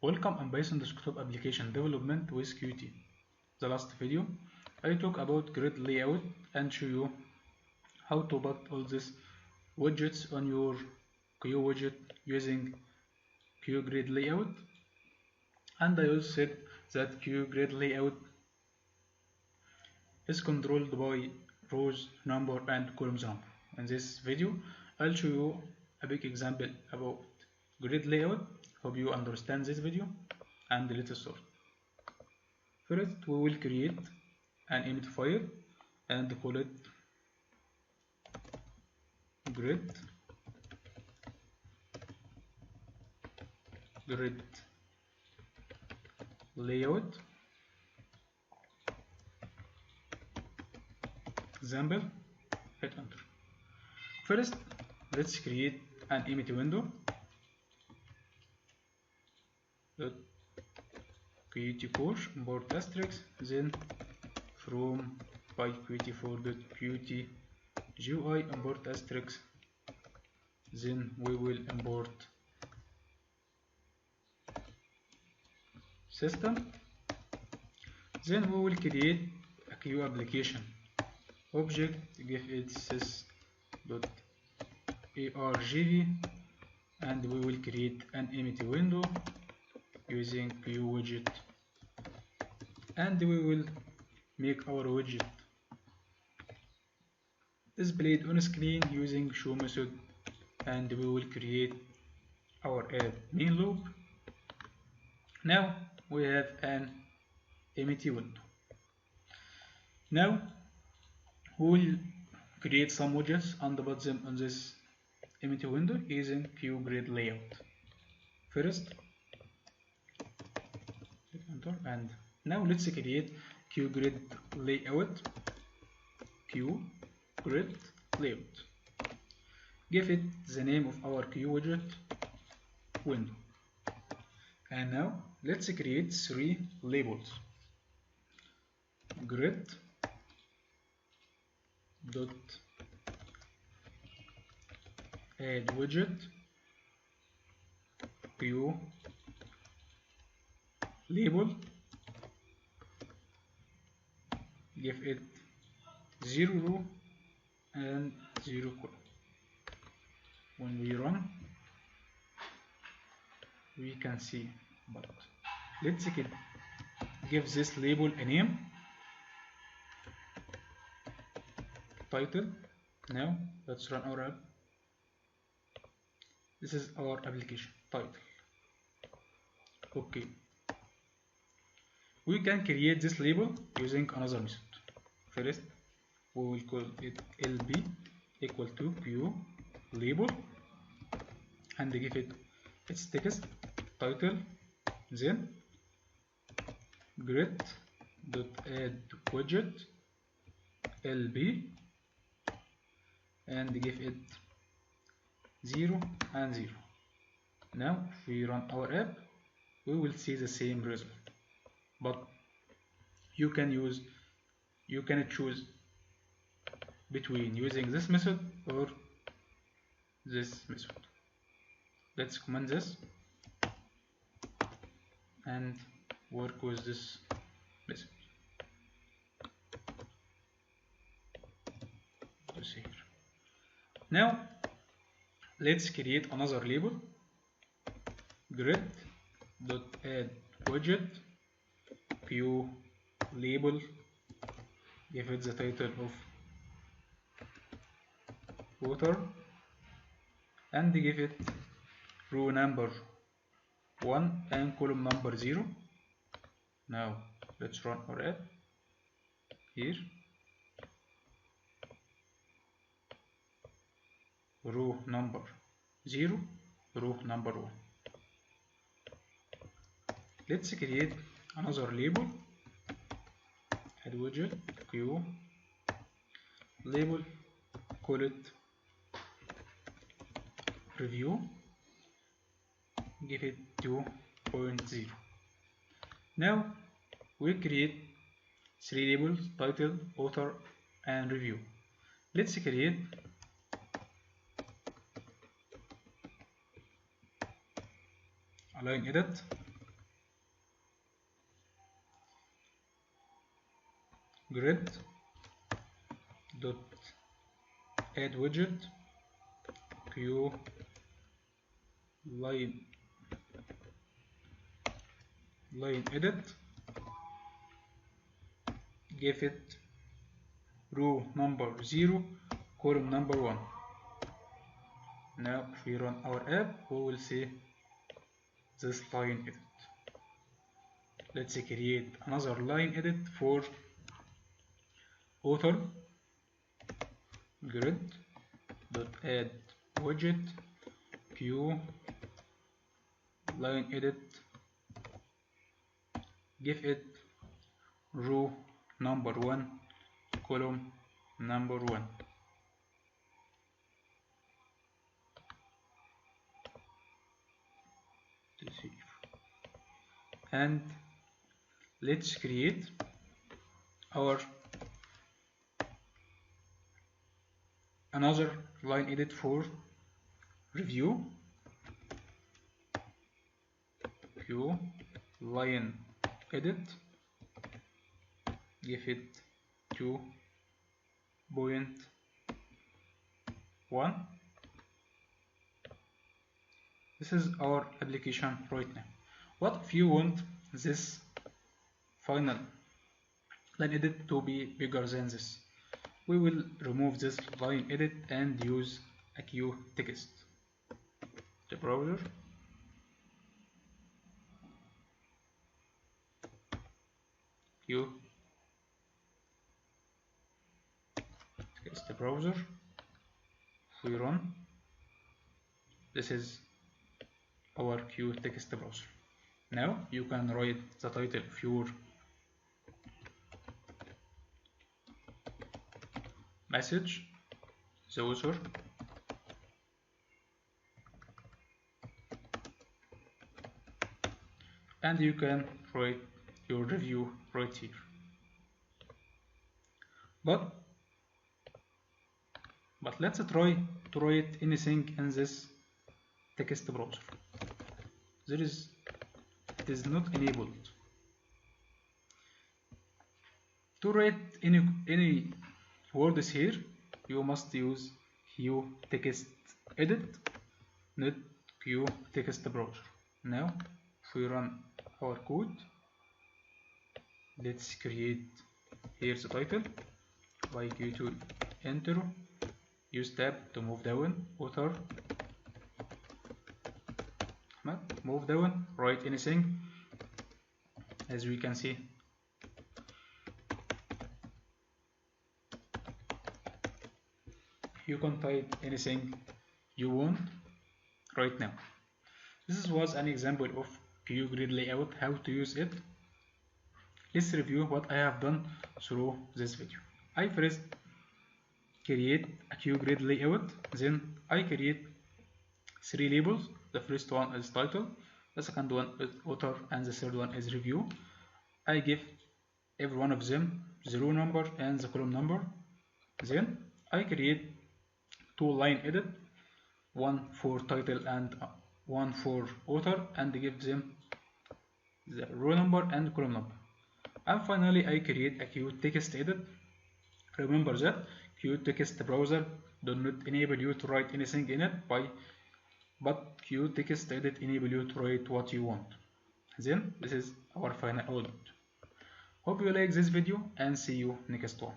Welcome on Python desktop application development with Qt. The last video I talk about grid layout and show you how to put all these widgets on your Q widget using Q grid layout, and I also said that Q grid layout is controlled by rows number and columns number. In this video I'll show you a big example about grid layout. Hope you understand this video, and let's start. First we will create an empty file and call it grid layout example. Hit enter. First let's create an empty window. Qt core import asterisk, then from PyQt4.qt GUI import asterisk, then we will import system, then we will create a Q application object, give it sys.argv, and we will create an empty window using Q widget, and we will make our widget displayed on screen using show method, and we will create our app main loop. Now we have an empty window. Now we will create some widgets and put them on this empty window using Q grid layout. First enter, and now let's create Q grid layout. Q grid layout, give it the name of our Q widget window, and now let's create 3 labels: grid dot add widget Q label, give it 0 row and 0 column. When we run we can see, but let's give this label a name, title. Now let's run our app. This is our application title. Okay, we can create this label using another method. First we will call it lb equal to Q label, and give it its text title, then grid dot add widget lb, and give it 0 and 0. Now if we run our app we will see the same result, but you can choose between using this method or this method. Let's comment this and work with this method. Here. Now let's create another label, grid dot add widget Q label, give it the title of water, and give it row number 1 and column number 0. Now let's run our app here. Row number 0, row number 1. Let's create another label, add widget Q label, call it review, give it 2.0. Now we create 3 labels, title, author, and review. Let's create align edit grid dot add widget q line edit, give it row number 0, column number 1. Now if we run our app, we will see this line edit. Let's create another line edit for author, grid dot add widget q line edit, give it row number 1, column number 1. And let's create our another line edit for review, q line edit, give it 2.1. This is our application right now. What if you want this final line edit to be bigger than this? We will remove this line edit and use a Q text. The browser, Q text the browser. If we run, this is our Q text browser. Now you can write the title of your message, the author, and you can write your review right here. But let's try to write anything in this text browser. It is not enabled. To write any words here, you must use Q text edit, not Q text browser. Now if we run our code, let's create here the title, PyQt intro, use tab to move down, author, move down, write anything. As we can see, you can type anything you want right now. This was an example of GridLayout, how to use it. Let's review what I have done through this video. I first create a GridLayout, then I create 3 labels. The first one is title, the second one is author, and the third one is review. I give every one of them the row number and the column number. Then I create 2 line edit, one for title and one for author, and give them the row number and column number. And finally I create a Q text edit. Remember that Q text browser does not enable you to write anything in it, but Q text edit enable you to write what you want. Then this is our final output. Hope you like this video and see you next one.